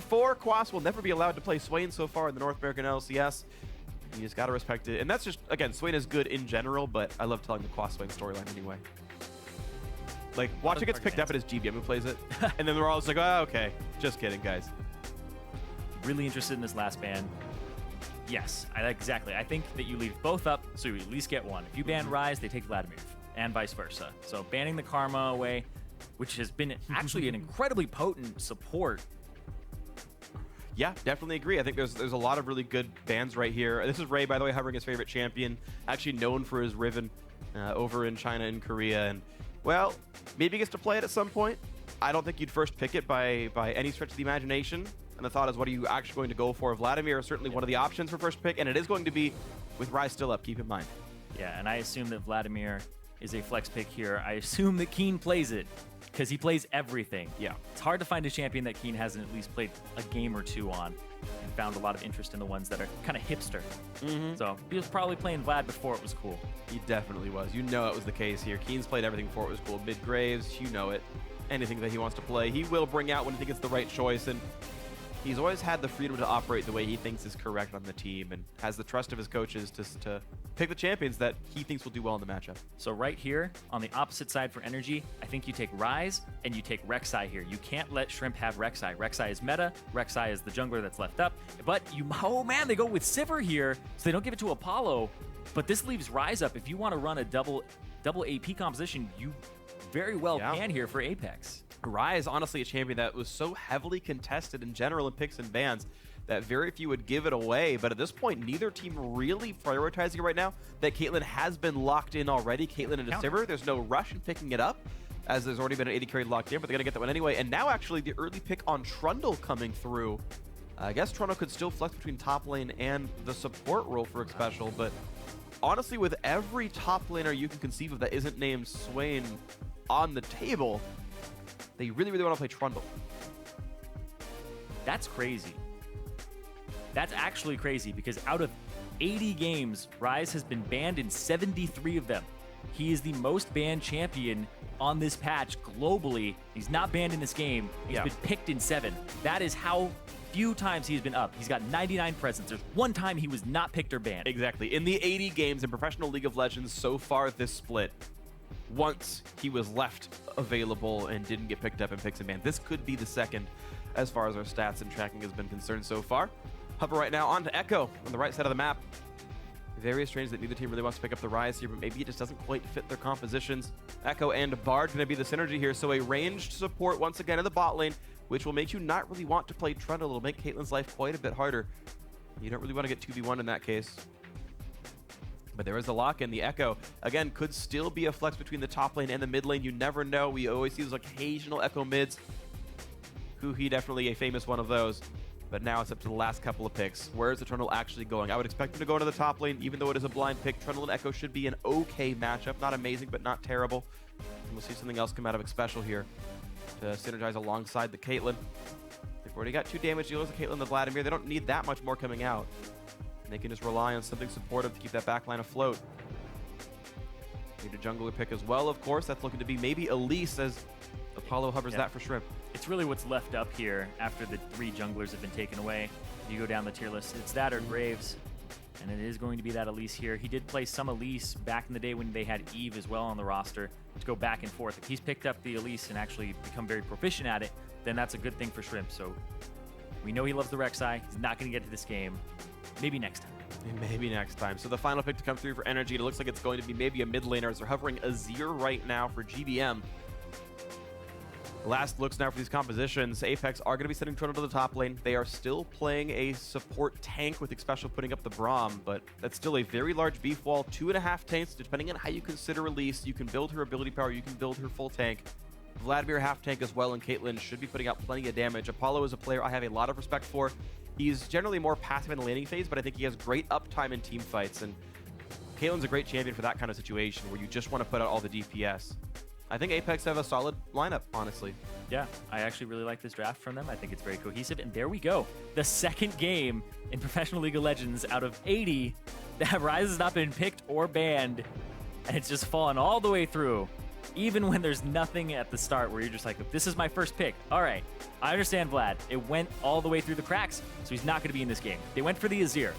4, Quas will never be allowed to play Swain so far in the North American LCS. You just gotta respect it. And that's just, again, Swain is good in general, but I love telling the Quas Swain storyline anyway. Like, watch it gets picked up at his GBM who plays it, and then we're all just like, oh, okay. Just kidding, guys. Really interested in this last ban. Yes, exactly. I think that you leave both up, so you at least get one. If you ban Ryze, they take Vladimir, and vice versa. So banning the Karma away, which has been actually an incredibly potent support. Yeah, definitely agree. I think there's a lot of really good bans right here. This is Ray, by the way, hovering his favorite champion, actually known for his Riven over in China and Korea. And, well, maybe he gets to play it at some point. I don't think you'd first pick it by any stretch of the imagination. And the thought is, what are you actually going to go for? Vladimir is certainly one of the options for first pick, and it is going to be with Ryze still up, keep in mind. Yeah, and I assume that Vladimir is a flex pick here. I assume that Keane plays it, because he plays everything. Yeah. It's hard to find a champion that Keane hasn't at least played a game or two on, and found a lot of interest in the ones that are kind of hipster. So he was probably playing Vlad before it was cool. He definitely was. You know it was the case here. Keane's played everything before it was cool. Mid-Graves, you know it. Anything that he wants to play, he will bring out when he thinks it's the right choice, and he's always had the freedom to operate the way he thinks is correct on the team, and has the trust of his coaches to pick the champions that he thinks will do well in the matchup. So right here, on the opposite side for NRG, I think you take Ryze and you take Rek'sai here. You can't let Shrimp have Rek'sai. Rek'sai is meta. Rek'sai is the jungler that's left up. But oh man, they go with Sivir here, so they don't give it to Apollo. But this leaves Ryze up. If you want to run a double AP composition, you very well can here for Apex. Ryze, honestly, a champion that was so heavily contested in general in picks and bans that very few would give it away. But at this point, neither team really prioritizing it right now. That Caitlyn has been locked in already. Caitlyn and a Sivir. There's no rush in picking it up, as there's already been an 80 carry locked in, but they're going to get that one anyway. And now, actually, the early pick on Trundle coming through. I guess Trundle could still flex between top lane and the support role for Xpecial, but honestly, with every top laner you can conceive of that isn't named Swain on the table, they really, really want to play Trundle. That's crazy. That's actually crazy, because out of 80 games, Ryze has been banned in 73 of them. He is the most banned champion on this patch globally. He's not banned in this game. He's been picked in 7. That is how few times he's been up. He's got 99 presence. There's one time he was not picked or banned. Exactly. In the 80 games in professional League of Legends so far this split, once he was left available and didn't get picked up in picks and bans. This could be the second as far as our stats and tracking has been concerned so far. Hover right now onto Ekko on the right side of the map. Very strange that neither team really wants to pick up the Ryze here, but maybe it just doesn't quite fit their compositions. Ekko and Bard going to be the synergy here, so a ranged support once again in the bot lane, which will make you not really want to play Trundle. It'll make Caitlyn's life quite a bit harder. You don't really want to get 2v1 in that case. But there is a lock in. The Ekko, again, could still be a flex between the top lane and the mid lane. You never know. We always see those occasional Ekko mids. He definitely a famous one of those. But now it's up to the last couple of picks. Where is the Trundle actually going? I would expect him to go into the top lane, even though it is a blind pick. Trundle and Ekko should be an okay matchup. Not amazing, but not terrible. And we'll see something else come out of Xpecial here to synergize alongside the Caitlyn. They've already got 2 damage dealers, the Caitlyn and the Vladimir. They don't need that much more coming out. And they can just rely on something supportive to keep that backline afloat. Need a jungler pick as well, of course. That's looking to be maybe Elise, as Apollo hovers that for Shrimp. It's really what's left up here after the 3 junglers have been taken away. You go down the tier list, it's that or Graves. And it is going to be that Elise here. He did play some Elise back in the day when they had Eve as well on the roster to go back and forth. If he's picked up the Elise and actually become very proficient at it, then that's a good thing for Shrimp. So we know he loves the Rek'Sai. He's not going to get to this game. Maybe next time. Maybe next time. So the final pick to come through for NRG, it looks like it's going to be maybe a mid laner, as they're hovering Azir right now for GBM. Last looks now for these compositions. Apex are going to be sending Trundle to the top lane. They are still playing a support tank with Xpecial putting up the Braum, but that's still a very large beef wall. 2.5 tanks, depending on how you consider Elise. You can build her ability power, you can build her full tank. Vladimir half tank as well, and Caitlyn should be putting out plenty of damage. Apollo is a player I have a lot of respect for. He's generally more passive in the laning phase, but I think he has great uptime in team fights, and Caitlyn's a great champion for that kind of situation where you just want to put out all the DPS. I think Apex have a solid lineup, honestly. Yeah, I actually really like this draft from them. I think it's very cohesive. And there we go. The second game in Professional League of Legends out of 80 that Ryze has not been picked or banned. And it's just fallen all the way through. even when there's nothing at the start where you're just like, this is my first pick. All right, I understand Vlad. It went all the way through the cracks, so he's not going to be in this game. They went for the Azir.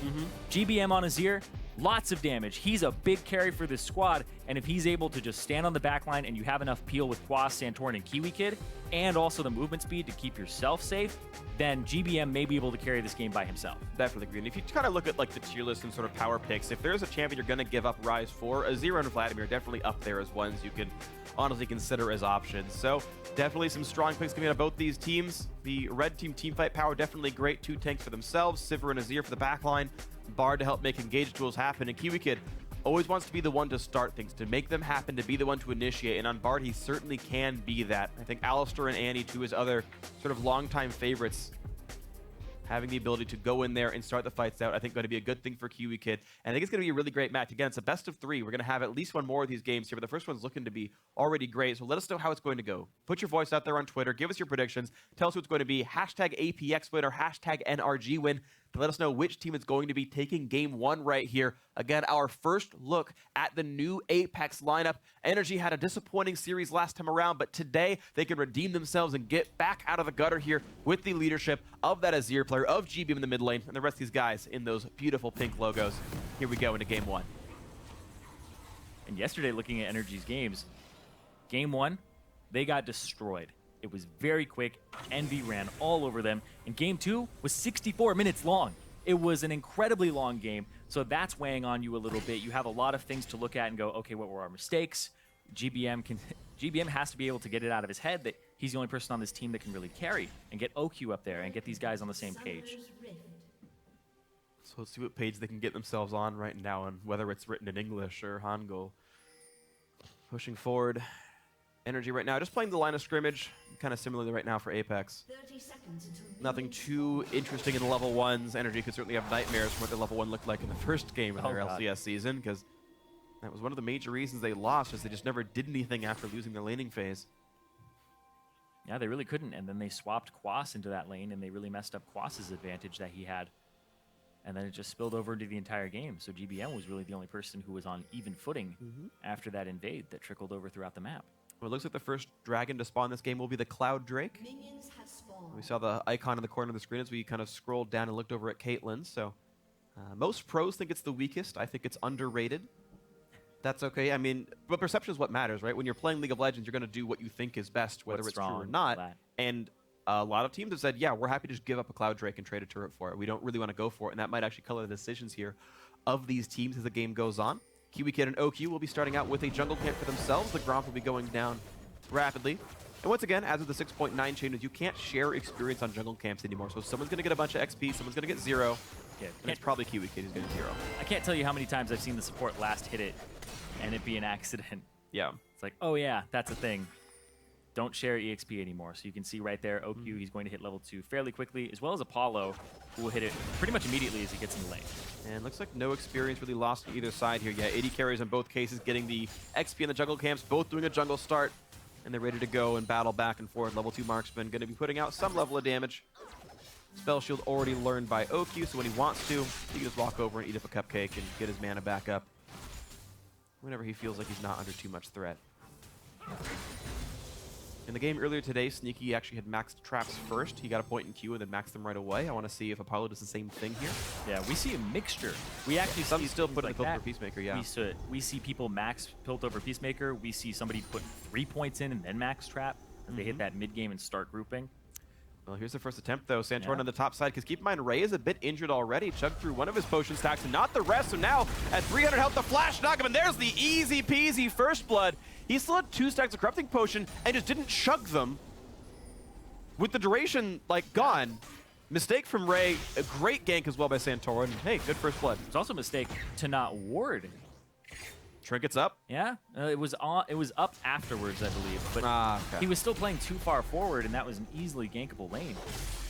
GBM on Azir, lots of damage. He's a big carry for this squad, and if he's able to just stand on the back line and you have enough peel with Quas, Santorin, and Kiwikid, and also the movement speed to keep yourself safe, then GBM may be able to carry this game by himself. Definitely agree. And if you kind of look at like the tier list and sort of power picks, if there's a champion you're going to give up Rise for, Azir and Vladimir are definitely up there as ones you can honestly consider as options. So definitely some strong picks coming out of both these teams. The red team fight power, definitely great. 2 tanks for themselves, Sivir and Azir for the backline, Bard to help make engage duels happen, and Kiwikid always wants to be the one to start things, to make them happen, to be the one to initiate, and on Bard he certainly can be that. I think Alistar and Annie, two his other sort of longtime favorites, having the ability to go in there and start the fights out, I think going to be a good thing for Kiwikid. And I think it's going to be a really great match. Again, it's a best of 3. We're going to have at least one more of these games here, but the first one's looking to be already great. So let us know how it's going to go. Put your voice out there on Twitter. Give us your predictions. Tell us who it's going to be. Hashtag APX win or hashtag NRG win. To let us know which team is going to be taking game 1 right here. Again, our first look at the new APX lineup. NRG had a disappointing series last time around, but today they can redeem themselves and get back out of the gutter here with the leadership of that Azir player, of GBM in the mid lane, and the rest of these guys in those beautiful pink logos. Here we go into game 1. And yesterday, looking at NRG's games, game 1, they got destroyed. It was very quick. Envy ran all over them. And game 2 was 64 minutes long. It was an incredibly long game. So that's weighing on you a little bit. You have a lot of things to look at and go, okay, what were our mistakes? GBM has to be able to get it out of his head that he's the only person on this team that can really carry and get OQ up there and get these guys on the same page. So let's see what page they can get themselves on right now, and whether it's written in English or Hangul. Pushing forward. NRG right now, just playing the line of scrimmage, kind of similarly right now for Apex. Nothing too interesting in the level 1s. NRG could certainly have nightmares from what their level 1 looked like in the first game of their LCS season, because that was one of the major reasons they lost, is they just never did anything after losing their laning phase. Yeah, they really couldn't, and then they swapped Quas into that lane, and they really messed up Quas's advantage that he had. And then it just spilled over into the entire game, so GBM was really the only person who was on even footing after that invade that trickled over throughout the map. Well, it looks like the first dragon to spawn this game will be the Cloud Drake. We saw the icon in the corner of the screen as we kind of scrolled down and looked over at Caitlyn. So most pros think it's the weakest. I think it's underrated. That's okay. I mean, but perception is what matters, right? When you're playing League of Legends, you're going to do what you think is best, whether it's true or not. And a lot of teams have said, yeah, we're happy to just give up a Cloud Drake and trade a turret for it. We don't really want to go for it. And that might actually color the decisions here of these teams as the game goes on. Kiwikid and OQ will be starting out with a jungle camp for themselves. The Braum will be going down rapidly. And once again, as with the 6.9 changes, you can't share experience on jungle camps anymore. So someone's going to get a bunch of XP, someone's going to get 0. Yeah, and it's probably Kiwikid who's getting 0. I can't tell you how many times I've seen the support last hit it and it be an accident. Yeah. It's like, oh yeah, that's a thing. Don't share EXP anymore. So you can see right there, OQ, he's going to hit level 2 fairly quickly, as well as Apollo, who will hit it pretty much immediately as he gets in the lane. And looks like no experience really lost on either side here. Yeah, 80 carries in both cases, getting the XP in the jungle camps, both doing a jungle start, and they're ready to go and battle back and forth. Level 2 marksman going to be putting out some level of damage. Spell shield already learned by OQ, so when he wants to, he can just walk over and eat up a cupcake and get his mana back up whenever he feels like he's not under too much threat. In the game earlier today, Sneaky actually had maxed traps first. He got a point in Q and then maxed them right away. I want to see if Apollo does the same thing here. Yeah, we see a mixture. We actually some see still put in like the Piltover Peacemaker, yeah. We see people max Piltover Peacemaker. We see somebody put 3 points in and then max trap. And they hit that mid-game and start grouping. Well, here's the first attempt, though. Santorin on the top side, because keep in mind, Ray is a bit injured already. Chugged through one of his potion stacks and not the rest. So now, at 300 health, the flash knock him, and there's the easy peasy first blood. He still had 2 stacks of Corrupting Potion and just didn't chug them. With the duration, like, gone. Mistake from Ray. A great gank as well by Santorin. Hey, good first blood. It's also a mistake to not ward. Trinkets up? Yeah, it was up afterwards, I believe. But okay. He was still playing too far forward, and that was an easily gankable lane.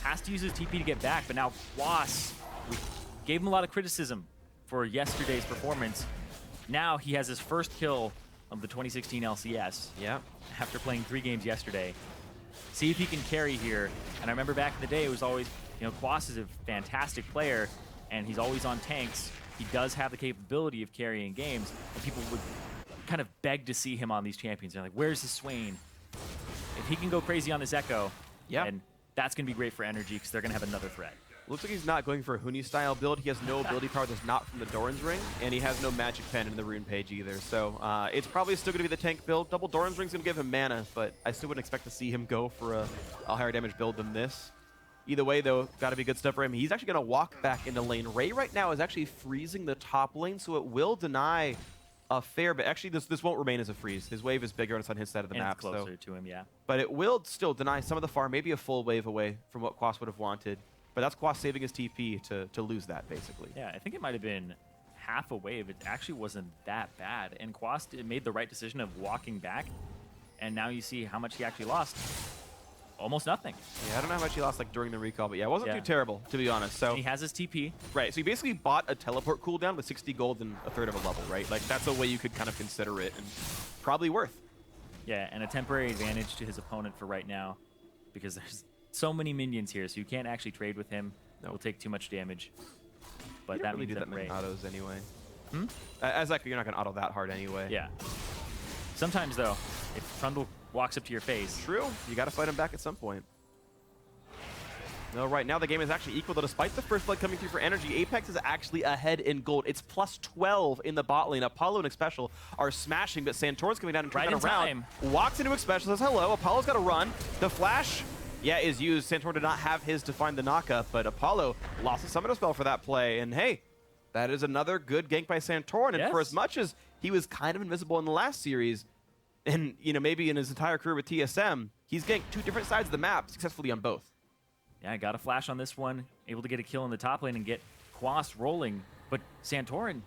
Has to use his TP to get back, but now Quas, we gave him a lot of criticism for yesterday's performance. Now he has his first kill of the 2016 LCS. Yeah. After playing 3 games yesterday. See if he can carry here. And I remember back in the day, it was always, you know, Quas is a fantastic player, and he's always on tanks. He does have the capability of carrying games, and people would kind of beg to see him on these champions. They're like, where's the Swain? If he can go crazy on this Ekko, and that's going to be great for NRG because they're going to have another threat. Looks like he's not going for a Huni-style build. He has no ability power that's not from the Doran's Ring, and he has no magic pen in the rune page either. So it's probably still going to be the tank build. Double Doran's Ring's going to give him mana, but I still wouldn't expect to see him go for a higher damage build than this. Either way, though, got to be good stuff for him. He's actually going to walk back into lane. Ray right now is actually freezing the top lane, so it will deny a fair bit. Actually, this won't remain as a freeze. His wave is bigger and it's on his side of the map. It's closer to him, yeah. But it will still deny some of the farm, maybe a full wave away from what Quas would have wanted. But that's Quas saving his TP to lose that, basically. Yeah, I think it might have been half a wave. It actually wasn't that bad. And Quas made the right decision of walking back. And now you see how much he actually lost. Almost nothing. Yeah, I don't know how much he lost like during the recall, but yeah, it wasn't too terrible, to be honest. So he has his TP. Right, so he basically bought a teleport cooldown with 60 gold and a third of a level, right? Like, that's a way you could kind of consider it, and probably worth. Yeah, and a temporary advantage to his opponent for right now, because there's so many minions here, so you can't actually trade with him. That will take too much damage. But that really means do that Ray... many autos anyway. As like, you're not going to auto that hard anyway. Yeah. Sometimes, though, if Trundle walks up to your face... True. You got to fight him back at some point. No, right now the game is actually equal, though, despite the first blood coming through for NRG. APX is actually ahead in gold. It's plus 12 in the bot lane. Apollo and Xpecial are smashing, but Santorin's coming down and turning around. Walks into Xpecial, says hello. Apollo's got to run. The flash, is used. Santorin did not have his to find the knockup, but Apollo lost a summoner spell for that play. And hey, that is another good gank by Santorin. And for as much as he was kind of invisible in the last series, and maybe in his entire career with TSM, he's ganked two different sides of the map successfully on both. Yeah, got a flash on this one, able to get a kill in the top lane and get Quas rolling. But Santorin,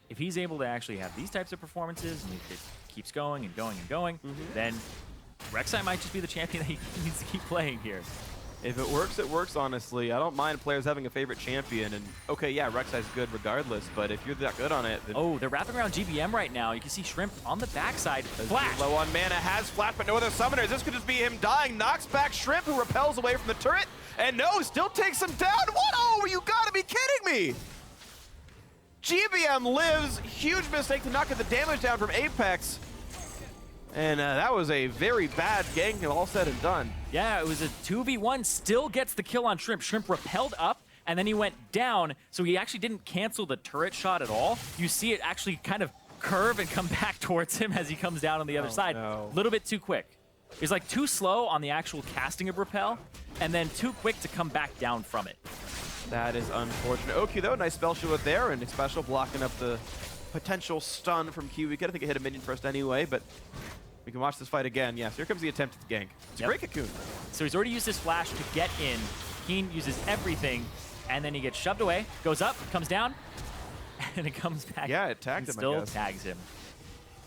if he's able to actually have these types of performances and it keeps going and going and going, then Rek'sai might just be the champion that he needs to keep playing here. If it works, honestly. I don't mind players having a favorite champion. And okay, yeah, Rek'Sai's good regardless, but if you're that good on it, then... Oh, they're wrapping around GBM right now. You can see Shrimp on the backside. Flash! Low on mana, has flash, but no other summoners. This could just be him dying. Knocks back Shrimp, who repels away from the turret. And no, still takes him down. What? Oh, you gotta be kidding me! GBM lives. Huge mistake to not get the damage down from Apex. And that was a very bad gank, all said and done. Yeah, it was a 2v1, still gets the kill on Shrimp. Shrimp repelled up, and then he went down, so he actually didn't cancel the turret shot at all. You see it actually kind of curve and come back towards him as he comes down on the other side. A little bit too quick. He's like too slow on the actual casting of repel, and then too quick to come back down from it. That is unfortunate. OQ though, nice spell shield there, and Xpecial blocking up the potential stun from Kiwikid. I think it hit a minion first anyway, but we can watch this fight again. Yes, here comes the attempt at the gank. It's a great cocoon. So he's already used his flash to get in. Keane uses everything, and then he gets shoved away, goes up, comes down, and it comes back. Yeah, it tagged him, still tags him.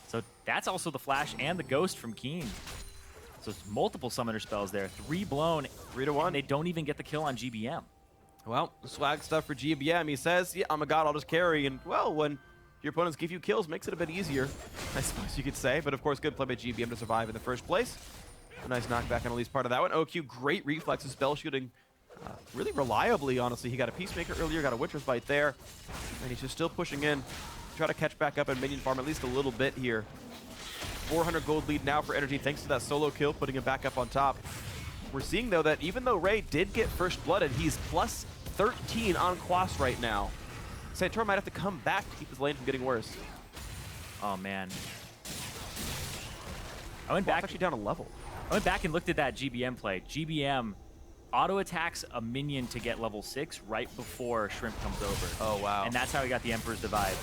So that's also the flash and the ghost from Keane. So it's multiple summoner spells there. 3 blown. 3 to 1. And they don't even get the kill on GBM. Well, swag stuff for GBM. He says, yeah, I'm a god, I'll just carry. And, well, when your opponents give you kills, makes it a bit easier, I suppose you could say. But, of course, good play by GBM to survive in the first place. A nice knockback on Elise part of that one. OQ, great reflexes, spell shooting really reliably, honestly. He got a Peacemaker earlier, got a Witcher's Bite there. And he's just still pushing in. Try to catch back up and minion farm at least a little bit here. 400 gold lead now for NRG thanks to that solo kill, putting him back up on top. We're seeing, though, that even though Ray did get first blooded, he's plus 13 on Quas right now. Santorin might have to come back to keep his lane from getting worse. Oh, man. I went back. Actually down a level. I went back and looked at that GBM play. GBM auto-attacks a minion to get level 6 right before Shrimp comes over. Oh, wow. And that's how he got the Emperor's Divide.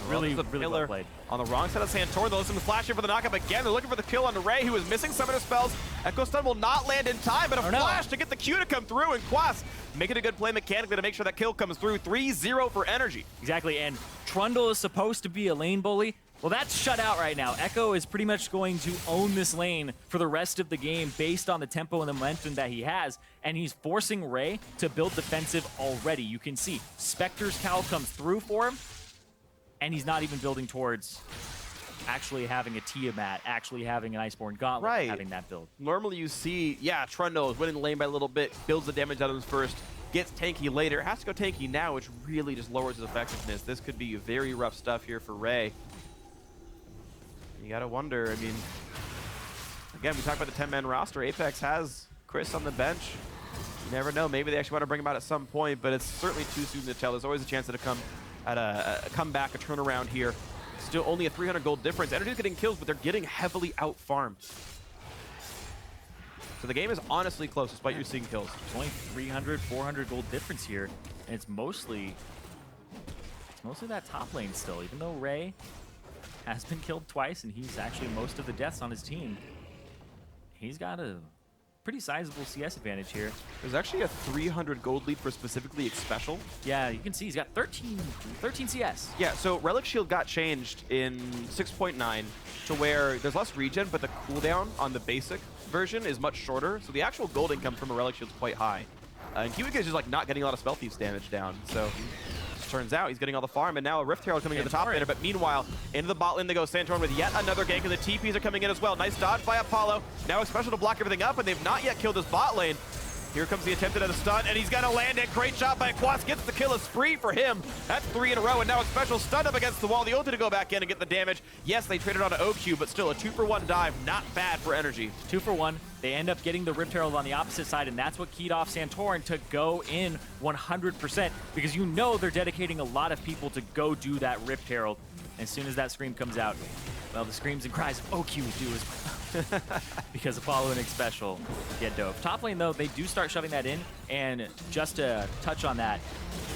Really well played. On the wrong side of Santorin, they'll listen to flash here for the knockup again. They're looking for the kill on Ray, who is missing summoner spells. Ekko stun will not land in time, but a flash to get the Q to come through, and Quas making a good play mechanically to make sure that kill comes through. 3-0 for NRG. Exactly, and Trundle is supposed to be a lane bully. Well, that's shut out right now. Ekko is pretty much going to own this lane for the rest of the game based on the tempo and the momentum that he has, and he's forcing Ray to build defensive already. You can see Spectre's Cowl comes through for him, and he's not even building towards actually having a Tiamat, actually having an Iceborne Gauntlet, having that build. Normally you see, Trundle is winning the lane by a little bit, builds the damage out of him first, gets tanky later, has to go tanky now, which really just lowers his effectiveness. This could be very rough stuff here for Ray. You gotta wonder, I mean, again, we talk about the 10-man roster. Apex has Chris on the bench. You never know, maybe they actually want to bring him out at some point, but it's certainly too soon to tell. There's always a chance to come at a comeback, a turnaround here. Still only a 300 gold difference. NRG's getting kills, but they're getting heavily out-farmed. So the game is honestly close, despite you seeing kills. There's only 300, 400 gold difference here, and it's mostly that top lane still. Even though Ray has been killed twice, and he's actually most of the deaths on his team, he's got a pretty sizable CS advantage here. There's actually a 300 gold lead for specifically Xpecial. Yeah, you can see he's got 13 CS. Yeah, so Relic Shield got changed in 6.9 to where there's less regen, but the cooldown on the basic version is much shorter, so the actual gold income from a Relic Shield is quite high. And Kiwikid is just like not getting a lot of Spell Thief's damage down, so turns out he's getting all the farm, and now a Rift Herald coming in the top laner, but meanwhile, into the bot lane they go. Santorin with yet another gank, and the TPs are coming in as well. Nice dodge by Apollo. Now Xpecial to block everything up, and they've not yet killed his bot lane. Here comes the attempt at a stun, and he's gonna land it. Great shot by Quas, gets the kill, a spree for him. That's 3 in a row, and now Xpecial stunned up against the wall. The ulti to go back in and get the damage. Yes, they traded on an OQ, but still a 2-for-1 dive, not bad for NRG. 2 for 1. They end up getting the Rift Herald on the opposite side, and that's what keyed off Santorin to go in 100%, because you know they're dedicating a lot of people to go do that Rift Herald. As soon as that scream comes out, well, the screams and cries of OQ do as well. Because Apollo and Xpecial get dope. Top lane, though, they do start shoving that in, and just to touch on that,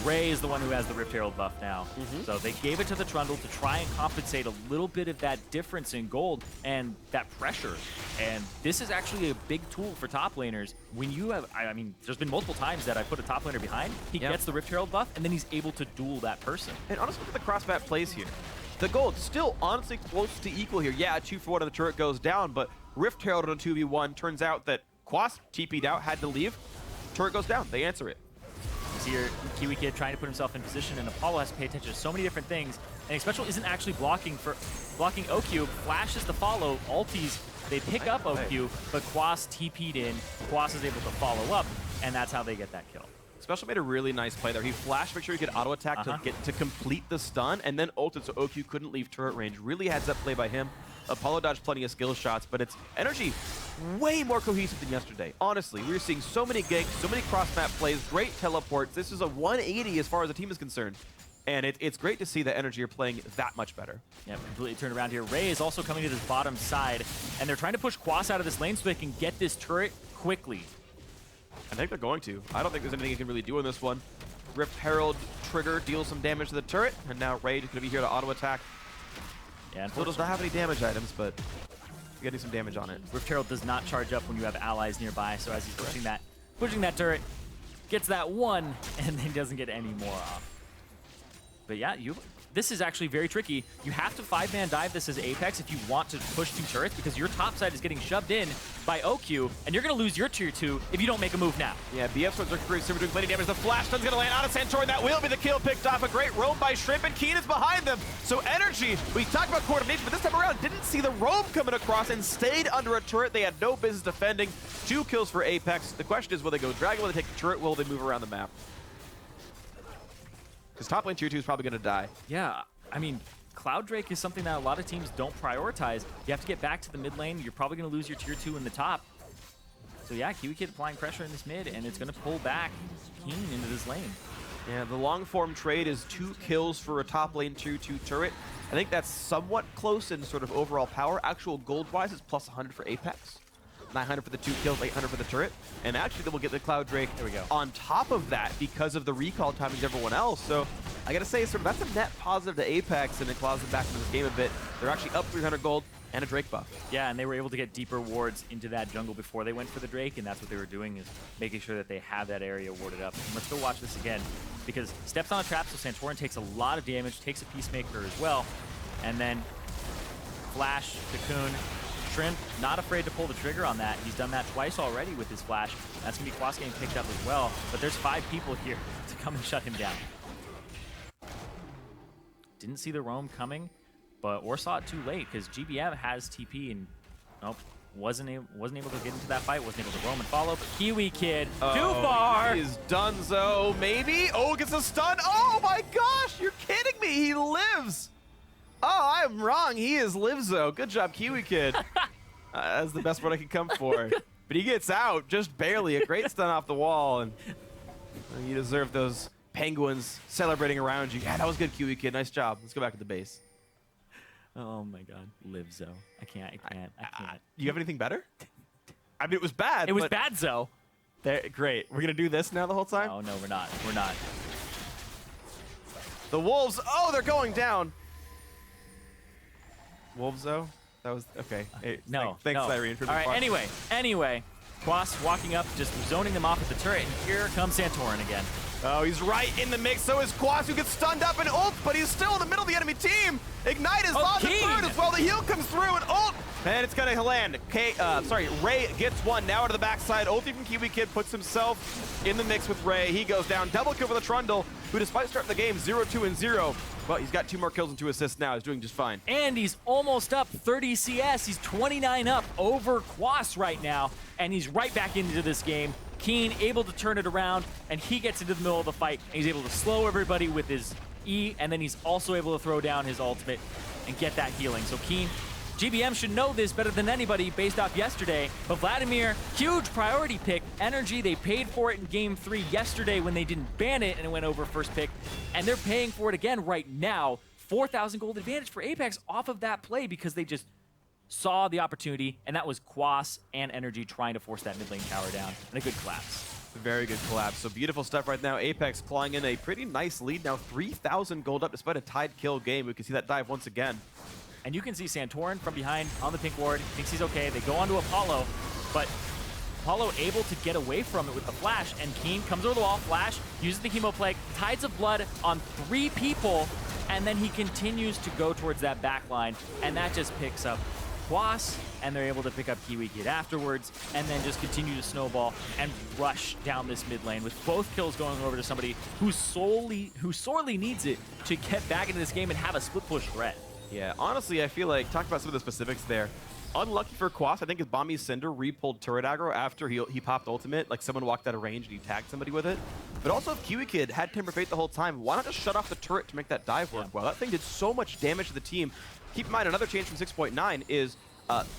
Ray is the one who has the Rift Herald buff now. So they gave it to the Trundle to try and compensate a little bit of that difference in gold and that pressure. And this is actually a big tool for top laners. When you have, I mean, there's been multiple times that I put a top laner behind, he gets the Rift Herald buff, and then he's able to duel that person. And honestly, look at the cross-map plays here. The gold still honestly close to equal here. Yeah, 2 for 1 of the turret goes down, but Rift Herald on a 2v1 turns out that Quas TP'd out, had to leave. Turret goes down, they answer it. Here, Kiwikid trying to put himself in position, and Apollo has to pay attention to so many different things. And Xpecial isn't actually blocking OQ, flashes the follow, ulties, they pick up OQ, but Quas TP'd in, Quas is able to follow up, and that's how they get that kill. Xpecial made a really nice play there. He flashed, make sure he could auto attack to complete the stun, and then ulted so OQ couldn't leave turret range. Really heads up play by him. Apollo dodged plenty of skill shots, but it's NRG way more cohesive than yesterday. Honestly, we were seeing so many ganks, so many cross-map plays, great teleports. This is a 180 as far as the team is concerned. And it's great to see that NRG are playing that much better. Yeah, completely turned around here. Ray is also coming to this bottom side, and they're trying to push Quas out of this lane so they can get this turret quickly. I think they're going to. I don't think there's anything you can really do in this one. Rift Herald trigger deals some damage to the turret, and now Ray is going to be here to auto attack. Yeah, still does not have any damage items, but you're getting some damage on it. Rift Herald does not charge up when you have allies nearby, so as he's pushing that turret, gets that one, and then doesn't get any more off. But yeah, this is actually very tricky. You have to 5-man dive this as Apex if you want to push 2 turrets, because your top side is getting shoved in by OQ, and you're going to lose your tier 2 if you don't make a move now. Yeah, BF's ones are Sivir doing plenty of damage. The flash stun's going to land on a Santorin. That will be the kill picked off. A great roam by Shrimp, and Keane is behind them. So NRG, we talked about coordination, but this time around didn't see the roam coming across and stayed under a turret they had no business defending. 2 kills for Apex. The question is, will they go Dragon? Will they take the turret? Will they move around the map? Because top lane tier 2 is probably going to die. Yeah, I mean, Cloud Drake is something that a lot of teams don't prioritize. You have to get back to the mid lane. You're probably going to lose your tier 2 in the top. So yeah, Kiwikid applying pressure in this mid, and it's going to pull back Keane into this lane. Yeah, the long form trade is 2 kills for a top lane tier 2 turret. I think that's somewhat close in sort of overall power. Actual gold-wise, it's plus 100 for Apex. 900 for the 2 kills, 800 for the turret. And actually, then we'll get the Cloud Drake on top of that because of the recall timings of everyone else. So I gotta say, sort of, that's a net positive to Apex, and it claws them back into this game a bit. They're actually up 300 gold and a Drake buff. Yeah, and they were able to get deeper wards into that jungle before they went for the Drake, and that's what they were doing, is making sure that they have that area warded up. And let's go watch this again, because steps on a trap, so Santorin takes a lot of damage, takes a Peacemaker as well, and then Flash, Cocoon, Shrimp, not afraid to pull the trigger on that. He's done that twice already with his Flash. That's going to be Quas getting picked up as well, but there's 5 people here to come and shut him down. Didn't see the roam coming, or saw it too late, because GBM has TP and wasn't able to get into that fight, wasn't able to roam and follow, but Kiwikid, too far! He's donezo, maybe? Oh, gets a stun! Oh my gosh, you're kidding me, he lives! Oh, I'm wrong. He is Livzo. Good job, Kiwikid. That's the best word I could come for. But he gets out just barely. A great stun off the wall, and you deserve those penguins celebrating around you. Yeah, that was good, Kiwikid. Nice job. Let's go back to the base. Oh my God, Livzo. I can't. You have anything better? I mean, it was bad. It was bad, Zo. Great. We're gonna do this now the whole time. Oh no, we're not. We're not. The wolves. Oh, they're going down. Wolves, though. That was okay. Hey, No. Thanks, no. Irene, for All being right. fun. Anyway. Quas walking up, just zoning them off at the turret, and here comes Santorin again. Oh, he's right in the mix. So is Quas, who gets stunned up and ult, but he's still in the middle of the enemy team. Ignite is on the turret as well. The heal comes through and ult. And it's gonna land. Ray gets one. Now to the backside. Ulti from Kiwikid puts himself in the mix with Ray. He goes down. Double kill for the Trundle, who despite starting the game 0-2-0, well, he's got 2 more kills and 2 assists now. He's doing just fine. And he's almost up 30 CS. He's 29 up over Quas right now, and he's right back into this game. Keane able to turn it around, and he gets into the middle of the fight, and he's able to slow everybody with his E, and then he's also able to throw down his ultimate and get that healing. So Keane, GBM should know this better than anybody based off yesterday, but Vladimir, huge priority pick. NRG, they paid for it in Game 3 yesterday when they didn't ban it and it went over first pick, and they're paying for it again right now. 4,000 gold advantage for APX off of that play because they just saw the opportunity, and that was Quas and NRG trying to force that mid lane tower down, and a good collapse. Very good collapse. So beautiful stuff right now. Apex clawing in a pretty nice lead now. 3,000 gold up despite a tied kill game. We can see that dive once again. And you can see Santorin from behind on the pink ward. Thinks he's okay. They go onto Apollo, but Apollo able to get away from it with the flash, and Keane comes over the wall, flash, uses the Hemoplague, Tides of Blood on 3 people, and then he continues to go towards that back line, and that just picks up Quas, and they're able to pick up Kiwikid afterwards, and then just continue to snowball and rush down this mid lane with both kills going over to somebody who sorely needs it to get back into this game and have a split push threat. Yeah, honestly, I feel like, talking about some of the specifics there, unlucky for Quas, I think his Bombi's Cinder re-pulled turret aggro after he popped ultimate, like someone walked out of range and he tagged somebody with it. But also if Kiwikid had Timber Fate the whole time, why not just shut off the turret to make that dive work well? That thing did so much damage to the team. Keep in mind, another change from 6.9 is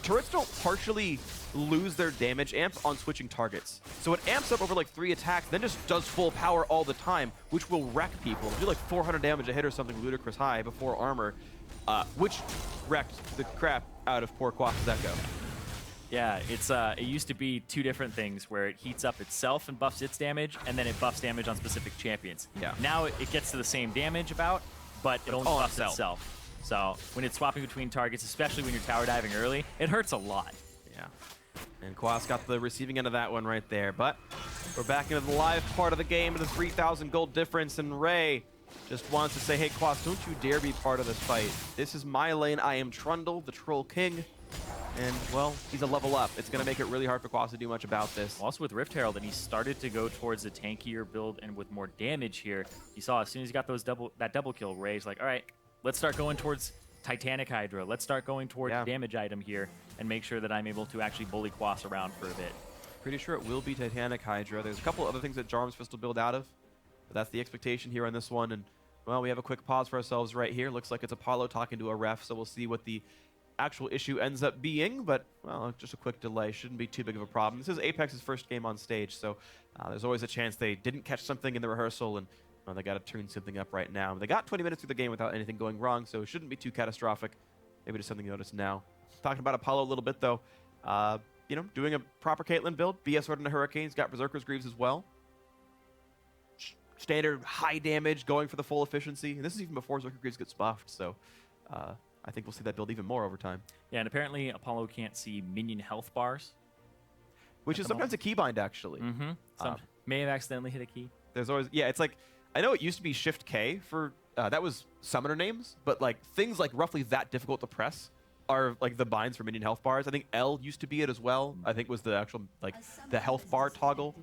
turrets don't partially lose their damage amp on switching targets. So it amps up over like 3 attacks, then just does full power all the time, which will wreck people. Do like 400 damage a hit or something ludicrous high before armor. Which wrecked the crap out of poor Quas' Ekko. Yeah, it used to be 2 different things where it heats up itself and buffs its damage, and then it buffs damage on specific champions. Yeah. Now it gets to the same damage but it only buffs itself. So when it's swapping between targets, especially when you're tower diving early, it hurts a lot. Yeah. And Quas got the receiving end of that one right there. But we're back into the live part of the game with a 3,000 gold difference, and Ray just wants to say, hey, Quas, don't you dare be part of this fight. This is my lane. I am Trundle, the Troll King. And, well, he's a level up. It's going to make it really hard for Quas to do much about this. Also with Rift Herald, and he started to go towards the tankier build and with more damage here. You saw as soon as he got that double kill, Ray's like, all right, let's start going towards Titanic Hydra. Let's start going towards damage item here and make sure that I'm able to actually bully Quas around for a bit. Pretty sure it will be Titanic Hydra. There's a couple other things that Jarm's Fist will build out of. But that's the expectation here on this one. And, well, we have a quick pause for ourselves right here. Looks like it's Apollo talking to a ref, so we'll see what the actual issue ends up being. But, well, just a quick delay. Shouldn't be too big of a problem. This is Apex's first game on stage, so there's always a chance they didn't catch something in the rehearsal, and they got to tune something up right now. They got 20 minutes through the game without anything going wrong, so it shouldn't be too catastrophic. Maybe just something you notice now. Talking about Apollo a little bit, though. You know, doing a proper Caitlyn build. BS Sword into Hurricanes. Got Berserker's Greaves as well. Standard high damage, going for the full efficiency. And this is even before Berserker Greaves gets buffed, so I think we'll see that build even more over time. Yeah, and apparently Apollo can't see minion health bars. Which is sometimes a keybind, actually. May have accidentally hit a key. There's always, yeah, it's like, I know it used to be Shift K for, that was summoner names, but like things like roughly that difficult to press are like the binds for minion health bars. I think L used to be it as well. I think was the actual, like, the health bar toggle.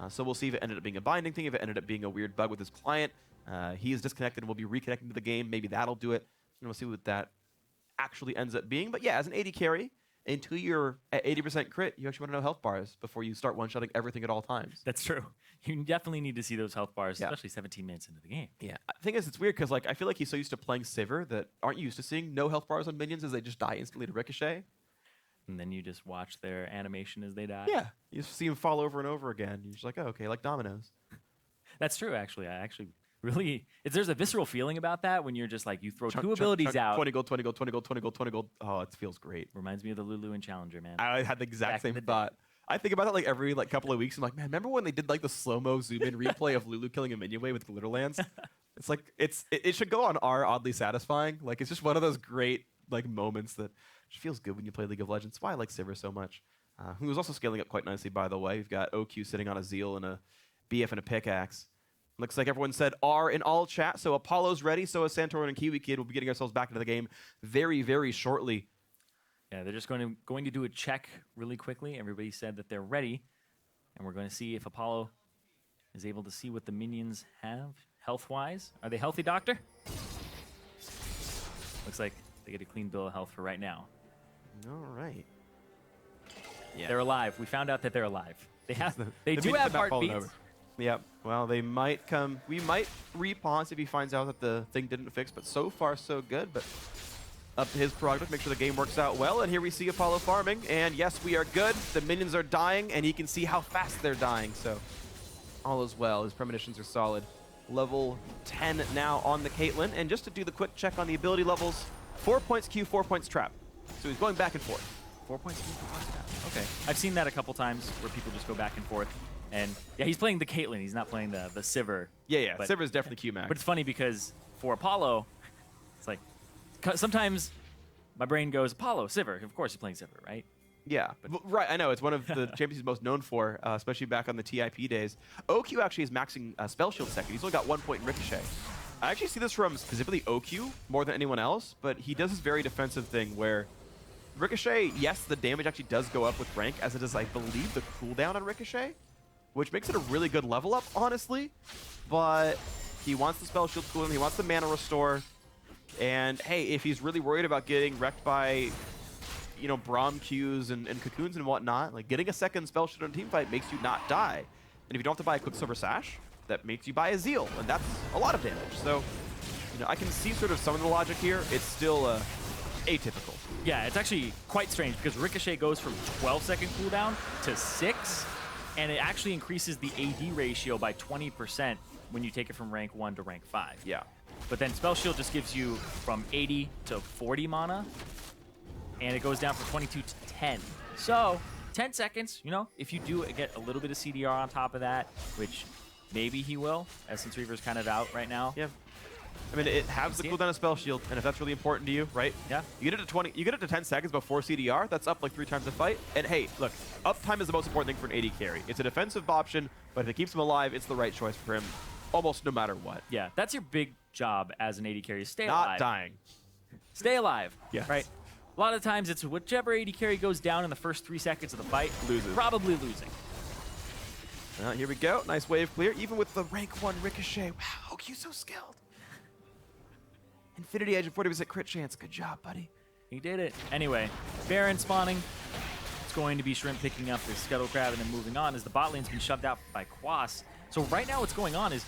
So we'll see if it ended up being a binding thing, if it ended up being a weird bug with his client. He is disconnected and will be reconnecting to the game. Maybe that'll do it. And we'll see what that actually ends up being. But yeah, as an AD carry, until you're at 80% crit, you actually want to know health bars before you start one-shotting everything at all times. That's true. You definitely need to see those health bars, Yeah. especially 17 minutes into the game. Yeah. The thing is, it's weird because like I feel like he's so used to playing Sivir that aren't you used to seeing no health bars on minions as they just die instantly to Ricochet? And then you just watch their animation as they die. Yeah. You just see him fall over and over again. You're just like, oh, okay, like dominoes. That's true, actually. I actually really... There's a visceral feeling about that when you're just like, you throw two abilities out. 20 gold, 20 gold, 20 gold, 20 gold, 20 gold. Oh, it feels great. Reminds me of the Lulu and Challenger, man. I had the exact Back in same the day. thought. I think about that like every like couple of weeks. I'm like, man, remember when they did like the slow-mo zoom-in replay of Lulu killing a minion wave with Glitterlands? It's like it should go on our oddly satisfying. Like it's just one of those great like moments that just feels good when you play League of Legends. That's why I like Sivir so much. Who was also scaling up quite nicely, by the way. We've got OQ sitting on a Zeal and a BF and a pickaxe. Looks like everyone said R in all chat, so Apollo's ready. So is Santorin and Kiwikid. We'll be getting ourselves back into the game very, very shortly. Yeah, they're just going to do a check really quickly. Everybody said that they're ready, and we're going to see if Apollo is able to see what the minions have health-wise. Are they healthy, Doctor? Looks like they get a clean bill of health for right now. All right. Yeah. They're alive. We found out that they're alive. They have. The They do minions have not fallen heartbeats. over. Yep. Well, they might come. We might repause if he finds out that the thing didn't fix, but so far so good. But up to his prerogative, make sure the game works out well. And here we see Apollo farming. And yes, we are good. The minions are dying, and he can see how fast they're dying. So all is well. His premonitions are solid. Level 10 now on the Caitlyn. And just to do the quick check on the ability levels, 4 points Q, 4 points trap. So he's going back and forth. 4 points Q, 4 points trap. Okay. I've seen that a couple times where people just go back and forth. And yeah, he's playing the Caitlyn. He's not playing the Sivir. Yeah. But- Sivir's definitely Q max. But it's funny because for Apollo, it's like sometimes my brain goes, Apollo, Sivir. Of course he's playing Sivir, right? Yeah, right. I know it's one of the champions he's most known for, especially back on the TIP days. OQ actually is maxing spell shield second. He's only got 1 point in Ricochet. I actually see this from specifically OQ more than anyone else, but he does this very defensive thing where Ricochet, yes, the damage actually does go up with rank, as it is, I believe, the cooldown on Ricochet, which makes it a really good level up, honestly. But he wants the spell shield cooldown, he wants the mana restore, and hey, if he's really worried about getting wrecked by, you know, Braum Qs and cocoons and whatnot, like getting a second spell shield in a team fight makes you not die. And if you don't have to buy a Quicksilver Sash, that makes you buy a Zeal, and that's a lot of damage. So, you know, I can see sort of some of the logic here. It's still atypical. Yeah, it's actually quite strange because Ricochet goes from 12-second cooldown to 6, and it actually increases the AD ratio by 20% when you take it from rank 1 to rank 5. Yeah. But then Spell Shield just gives you from 80 to 40 mana, and it goes down from 22 to 10. So, 10 seconds, you know, if you do get a little bit of CDR on top of that, which maybe he will, as since Reaver's kind of out right now. Yeah. I mean, it has the cooldown of Spell Shield, and if that's really important to you, right? Yeah. You get it to 20, you get it to 10 seconds before CDR. That's up like 3 times the fight. And hey, look, uptime is the most important thing for an AD carry. It's a defensive option, but if it keeps him alive, it's the right choice for him, almost no matter what. Yeah, that's your big job as an AD carry. Stay Not alive. dying. Stay alive. Yes. Right? A lot of times it's whichever AD carry goes down in the first 3 seconds of the fight, Loses. probably losing. Here we go. Nice wave clear. Even with the rank 1 Ricochet. Wow, OQ's so skilled. Infinity Edge and 40% crit chance. Good job, buddy. He did it. Anyway, Baron spawning. It's going to be Shrimp picking up the Scuttle Crab and then moving on as the bot lane's been shoved out by Quas. So right now what's going on is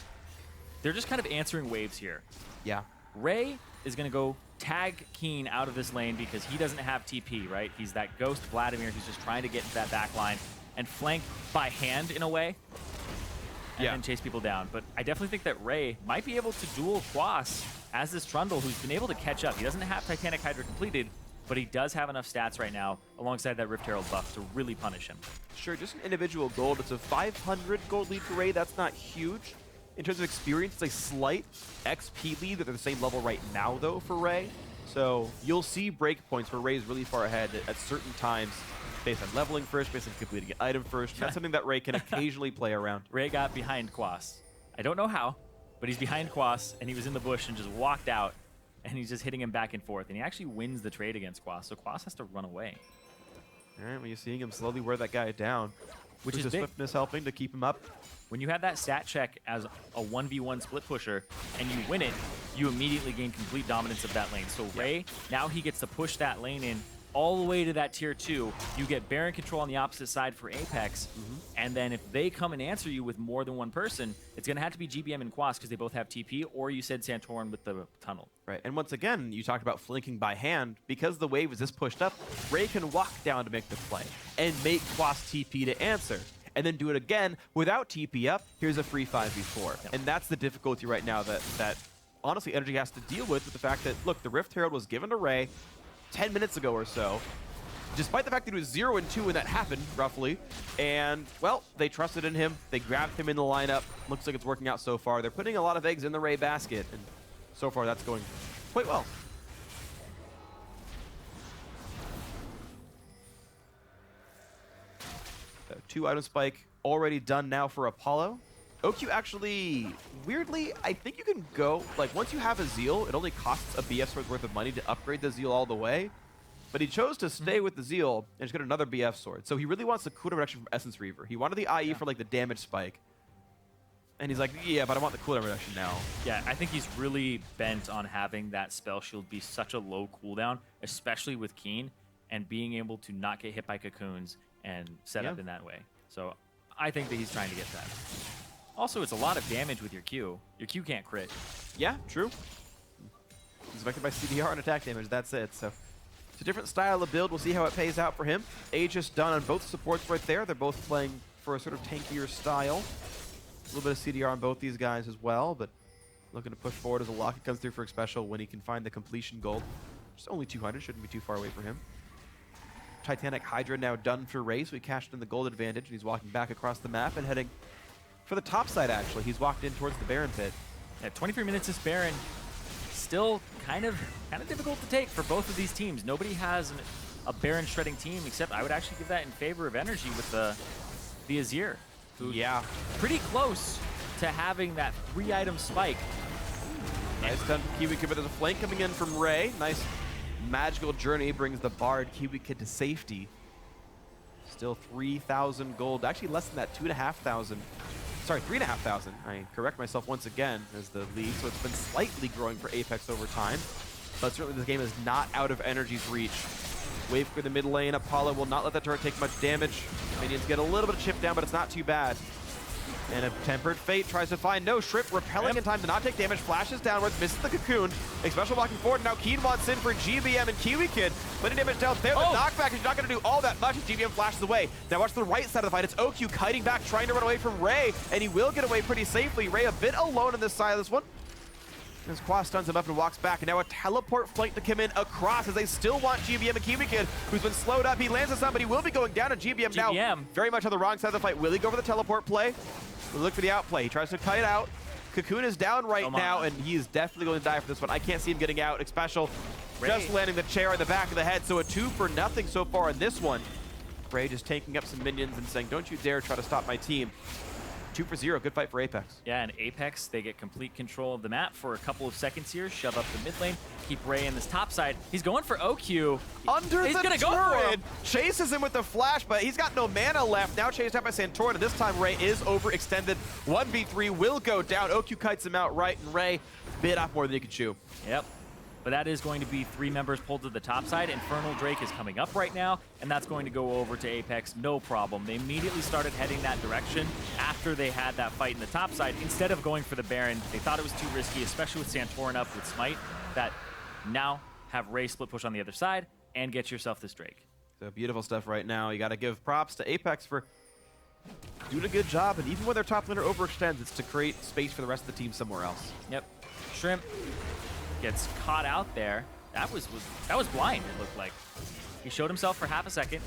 they're just kind of answering waves here. Yeah. Ray is going to go tag Keane out of this lane because he doesn't have TP, right? He's that ghost Vladimir who's just trying to get into that back line and flank by hand in a way and then chase people down. But I definitely think that Ray might be able to duel Quas as this Trundle who's been able to catch up. He doesn't have Titanic Hydra completed, but he does have enough stats right now alongside that Rift Herald buff to really punish him. Sure, just an individual gold. It's a 500 gold lead for Ray. That's not huge. In terms of experience, it's a slight XP lead. They're the same level right now, though, for Ray. So you'll see breakpoints where Ray's really far ahead at certain times based on leveling first, based on completing an item first. That's something that Ray can occasionally play around. Ray got behind Quas. I don't know how, but he's behind Quas, and he was in the bush and just walked out, and he's just hitting him back and forth. And he actually wins the trade against Quas, so Quas has to run away. All right, well, you're seeing him slowly wear that guy down. Which is the big. swiftness helping to keep him up. When you have that stat check as a 1v1 split pusher and you win it, you immediately gain complete dominance of that lane. So Ray, now he gets to push that lane in all the way to that tier 2. You get Baron control on the opposite side for Apex, and then if they come and answer you with more than one person, it's going to have to be GBM and Quas because they both have TP, or you said Santorin with the tunnel. Right, and once again, you talked about flanking by hand. Because the wave is this pushed up, Ray can walk down to make the play and make Quas TP to answer, and then do it again without TP up. Here's a free 5v4. Yep. And that's the difficulty right now that honestly NRG has to deal with the fact that, look, the Rift Herald was given to Ray 10 minutes ago or so, despite the fact that it was 0 and 2 when that happened, roughly. And, well, they trusted in him. They grabbed him in the lineup. Looks like it's working out so far. They're putting a lot of eggs in the Ray basket, and so far that's going quite well. So 2-item spike already done now for Apollo. OQ actually, weirdly, I think you can go, like, once you have a Zeal, it only costs a BF sword's worth of money to upgrade the Zeal all the way. But he chose to stay with the Zeal and just get another BF sword. So he really wants the cooldown reduction from Essence Reaver. He wanted the IE for, like, the damage spike. And he's like, yeah, but I want the cooldown reduction now. Yeah, I think he's really bent on having that spell shield be such a low cooldown, especially with Keane, and being able to not get hit by cocoons and set up in that way. So I think that he's trying to get that. Also, it's a lot of damage with your Q. Your Q can't crit. Yeah, true. He's affected by CDR and attack damage. That's it. So it's a different style of build. We'll see how it pays out for him. Aegis done on both supports right there. They're both playing for a sort of tankier style. A little bit of CDR on both these guys as well, but looking to push forward as a locket comes through for Xpecial when he can find the completion gold. Just only 200. Shouldn't be too far away for him. Titanic Hydra now done for Ray, so he cashed in the gold advantage, and he's walking back across the map and heading for the top side, actually. He's walked in towards the Baron pit. Yeah, 23 minutes is Baron. Still kind of difficult to take for both of these teams. Nobody has a Baron shredding team, except I would actually give that in favor of NRG with the Azir. Who pretty close to having that 3-item spike. Nice done from Kiwikid, but there's a flank coming in from Ray. Nice magical journey brings the Bard Kiwikid to safety. Still 3,000 gold. Actually less than that, 2,500. Sorry, 3,500. I correct myself once again as the lead. So it's been slightly growing for Apex over time. But certainly this game is not out of NRG's reach. Wave for the mid lane. Apollo will not let that turret take much damage. Minions get a little bit of chip down, but it's not too bad. And a Tempered Fate tries to find no Shrimp, repelling in time to not take damage, flashes downwards, misses the cocoon. Xpecial walking forward, now Keane wants in for GBM and Kiwikid. Putting damage down there, the knockback is not going to do all that much as GBM flashes away. Now watch the right side of the fight, it's OQ kiting back, trying to run away from Ray, and he will get away pretty safely. Ray a bit alone on this side of this one. As Quas stuns him up and walks back, and now a teleport flank to come in across as they still want GBM and Kiwikid, who's been slowed up. He lands on somebody, will be going down, and GBM now very much on the wrong side of the fight. Will he go for the teleport play? We'll look for the outplay. He tries to kite out. Cocoon is down right now, and he is definitely going to die for this one. I can't see him getting out. Xpecial just landing the chair on the back of the head, so a 2-for-0 so far in this one. Ray just taking up some minions and saying, don't you dare try to stop my team. 2-for-0, good fight for Apex. Yeah, and Apex, they get complete control of the map for a couple of seconds here, shove up the mid lane, keep Ray in this top side. He's going for OQ. Under the turret, chases him with the flash, but he's got no mana left. Now chased out by Santorin, and this time Ray is overextended. 1v3 will go down. OQ kites him out right, and Ray bit off more than he could chew. Yep. But that is going to be 3 members pulled to the top side. Infernal Drake is coming up right now, and that's going to go over to Apex, no problem. They immediately started heading that direction after they had that fight in the top side. Instead of going for the Baron, they thought it was too risky, especially with Santorin up with Smite, that now have Ray split push on the other side and get yourself this Drake. So beautiful stuff right now. You got to give props to Apex for doing a good job, and even when their top laner overextends, it's to create space for the rest of the team somewhere else. Yep. Shrimp gets caught out there. That was blind, it looked like. He showed himself for half a second.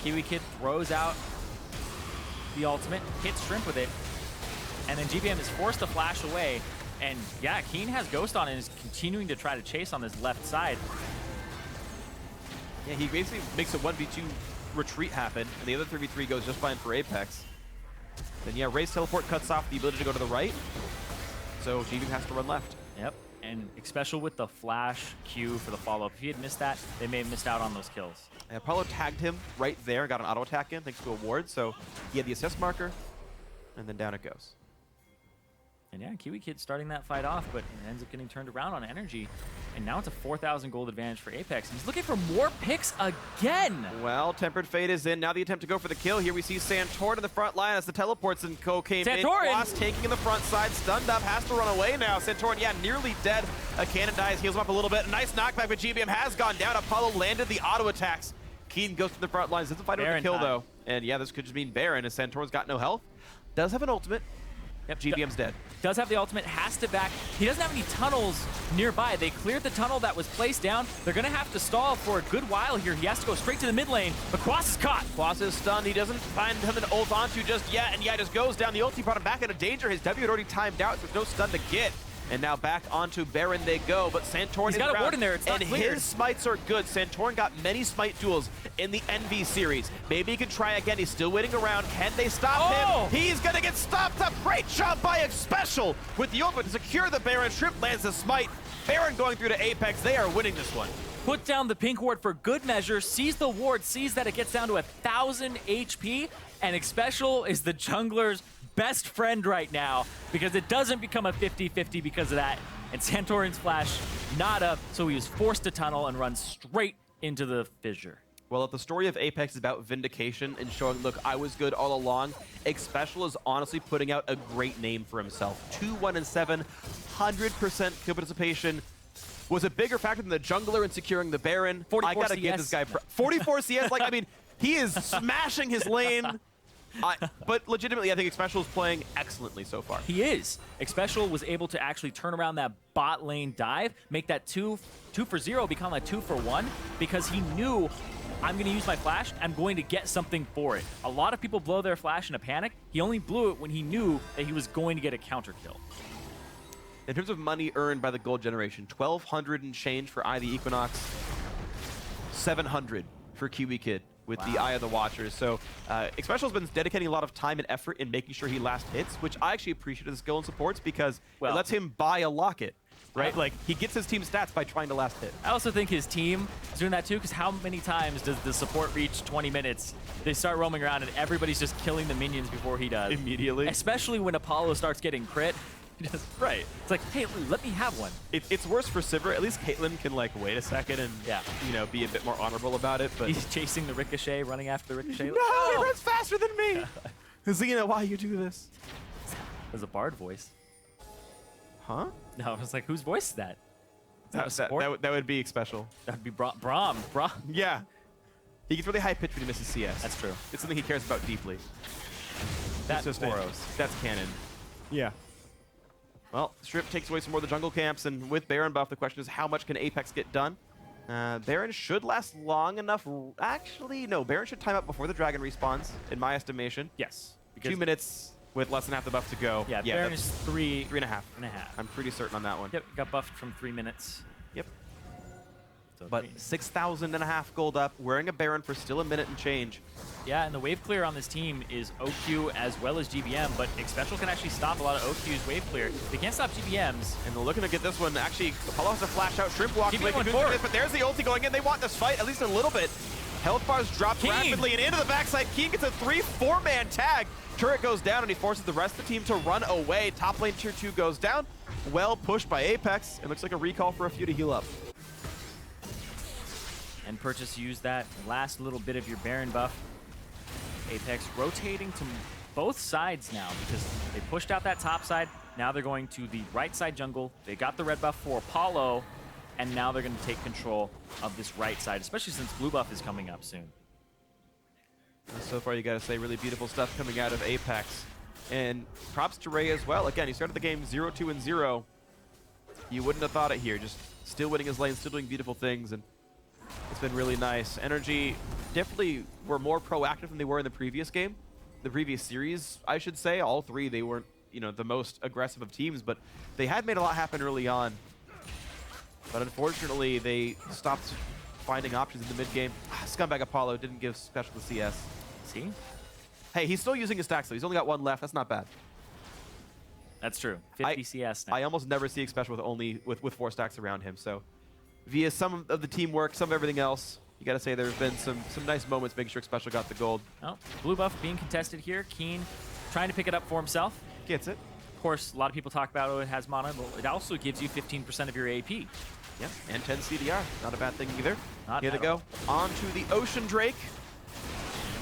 Kiwikid throws out the ultimate, hits Shrimp with it, and then GBM is forced to flash away. And yeah, Keane has Ghost on and is continuing to try to chase on this left side. Yeah, he basically makes a 1v2 retreat happen, and the other 3v3 goes just fine for Apex. Then yeah, Ray's teleport cuts off the ability to go to the right, so GBM has to run left. Yep. And Xpecial with the flash Q for the follow-up. If he had missed that, they may have missed out on those kills. And Apollo tagged him right there, got an auto attack in thanks to a ward, so he had the assist marker, and then down it goes. And yeah, Kiwikid starting that fight off, but it ends up getting turned around on NRG. And now it's a 4,000 gold advantage for APX. He's looking for more picks again. Well, Tempered Fate is in. Now the attempt to go for the kill. Here we see Santorin in the front line as the teleports and came in. Quas taking in the front side, stunned up, has to run away now. Santorin, yeah, nearly dead. A cannon dies, heals him up a little bit. A nice knockback, but GBM has gone down. Apollo landed the auto attacks. Keane goes to the front lines, doesn't fight over the kill though. And yeah, this could just mean Baron as Santorin's got no health. Does have an ultimate. Yep, GBM's dead. Does have the ultimate, has to back. He doesn't have any tunnels nearby. They cleared the tunnel that was placed down. They're going to have to stall for a good while here. He has to go straight to the mid lane, but Quas is caught. Quas is stunned. He doesn't find him an ult onto just yet, and yeah, just goes down. The ulti brought him back into danger. His W had already timed out, so there's no stun to get. And now back onto Baron they go, but Santorin He's got a ward in there, it's not cleared. His smites are good. Santorin got many smite duels in the NV series. Maybe he can try again. He's still waiting around. Can they stop him? He's gonna get stopped up. Great job by Xpecial with the ultimate to secure the Baron. Shrimp lands the smite. Baron going through to Apex. They are winning this one. Put down the pink ward for good measure, sees the ward, sees that it gets down to 1,000 HP, and Xpecial is the jungler's best friend right now because it doesn't become a 50-50 because of that. And Santorin's flash not up, so he was forced to tunnel and run straight into the fissure. Well, if the story of Apex is about vindication and showing, look, I was good all along, Xpecial is honestly putting out a great name for himself. 2-1-7, 100% kill participation. Was a bigger factor than the jungler in securing the Baron. 44 I gotta CS. give this guy 44 CS. Like, I mean, he is smashing his lane. But legitimately, I think Xpecial is playing excellently so far. He is. Xpecial was able to actually turn around that bot lane dive, make that 2 for 0 become a 2 for 1, because he knew, I'm going to use my flash, I'm going to get something for it. A lot of people blow their flash in a panic. He only blew it when he knew that he was going to get a counter kill. In terms of money earned by the gold generation, 1,200 and change for Eye the Equinox, 700 for Kiwikid with the Eye of the Watchers. So Xpecial's been dedicating a lot of time and effort in making sure he last hits, which I actually appreciate as skill and supports because it lets him buy a locket, right? Like, he gets his team stats by trying to last hit. I also think his team is doing that too, because how many times does the support reach 20 minutes? They start roaming around and everybody's just killing the minions before he does. Immediately. Especially when Apollo starts getting crit. Right. It's like, hey, let me have one. It's worse for Sivir. At least Caitlyn can, like, wait a second and, you know, be a bit more honorable about it. But he's chasing the Ricochet, running after the Ricochet. No, he runs faster than me. Zena, why you do this? There's a Bard voice. Huh? No, I was like, whose voice is that? That would be Xpecial. That would be Braum. Yeah. He gets really high pitch when he misses CS. That's true. It's something he cares about deeply. That's canon. Yeah. Well, Strip takes away some more of the jungle camps, and with Baron buff, the question is how much can Apex get done? Baron should last long enough. Actually, no. Baron should time out before the dragon respawns, in my estimation. Yes. 2 minutes with less than half the buff to go. Yeah, Baron is 3.5. I'm pretty certain on that one. Yep, got buffed from 3 minutes. Yep. So but 6,500 gold up, wearing a Baron for still a minute and change. Yeah, and the wave clear on this team is OQ as well as GBM, but Xpecial can actually stop a lot of OQ's wave clear. They can't stop GBM's. And they're looking to get this one. Actually, Apollo has to flash out. Shrimp walks away. But there's the ulti going in. They want this fight, at least a little bit. Health bars drop rapidly, and into the backside. Keane gets a 3-4-man tag. Turret goes down, and he forces the rest of the team to run away. Top lane tier 2 goes down. Well pushed by Apex. It looks like a recall for a few to heal up. And Purchase used that last little bit of your Baron buff. Apex rotating to both sides now because they pushed out that top side. Now they're going to the right side jungle. They got the red buff for Apollo, and now they're going to take control of this right side, especially since blue buff is coming up soon. So far, you got to say, really beautiful stuff coming out of Apex. And props to Ray as well. Again, he started the game 0-2-0. You wouldn't have thought it here. Just still winning his lane, still doing beautiful things, and it's been really nice. NRG definitely were more proactive than they were in the previous game. The previous series, I should say. All three, they weren't, you know, the most aggressive of teams, but they had made a lot happen early on. But unfortunately, they stopped finding options in the mid game. Scumbag Apollo didn't give Xpecial the CS. See? Hey, he's still using his stacks, though. He's only got one left. That's not bad. That's true. 50 CS now. I almost never see Xpecial with 4 stacks around him, so via some of the teamwork, some of everything else, you got to say there have been some nice moments making sure Xpecial got the gold. Oh, blue buff being contested here. Keane trying to pick it up for himself. Gets it. Of course, a lot of people talk about, oh, it has mana, but it also gives you 15% of your AP. Yep, and 10 CDR. Not a bad thing either. Not Here to go. On to the Ocean Drake.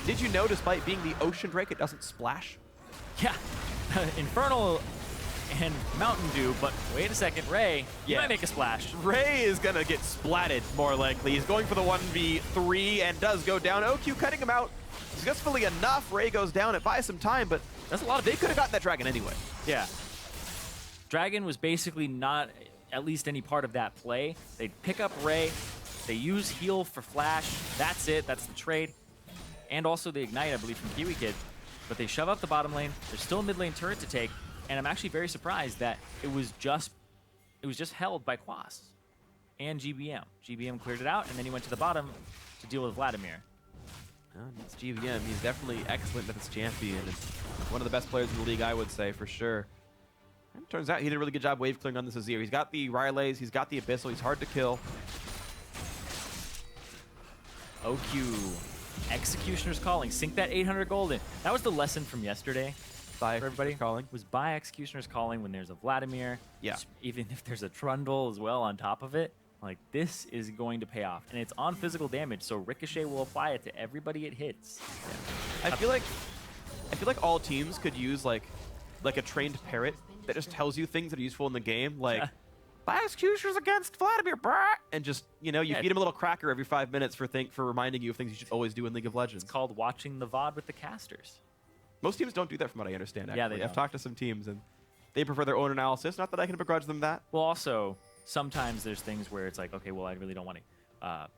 Did you know, despite being the Ocean Drake, it doesn't splash? Yeah, Infernal and Mountain Dew, but wait a second, Ray, you might make a splash. Ray is going to get splatted, more likely. He's going for the 1v3 and does go down. OQ cutting him out successfully enough. Ray goes down. It buys some time, but That's a lot of. they could have gotten that dragon anyway. Yeah. Dragon was basically not at least any part of that play. They pick up Ray, they use heal for flash. That's it. That's the trade. And also the ignite, I believe, from Kiwikid. But they shove up the bottom lane. There's still a mid lane turret to take, and I'm actually very surprised that it was just held by Quas and GBM. GBM cleared it out, and then he went to the bottom to deal with Vladimir. It's GVM. He's definitely excellent at this champion. And one of the best players in the league, I would say, for sure. And turns out he did a really good job wave clearing on this Azir. He's got the Rileys, he's got the Abyssal, he's hard to kill. OQ. Executioner's calling. Sink that 800 golden. That was the lesson from yesterday. By For everybody calling. was buy Executioner's calling when there's a Vladimir. Yeah. Even if there's a Trundle as well on top of it. Like, this is going to pay off. And it's on physical damage, so Ricochet will apply it to everybody it hits. I feel like all teams could use like a trained parrot that just tells you things that are useful in the game, like buy executioners against Vladimir, brah! And just, you know, you feed him a little cracker every 5 minutes for reminding you of things you should always do in League of Legends. It's called watching the VOD with the casters. Most teams don't do that from what I understand, actually. Yeah, they don't. I've talked to some teams and they prefer their own analysis. Not that I can begrudge them that. Well, also, sometimes there's things where it's like, okay, well, I really don't want to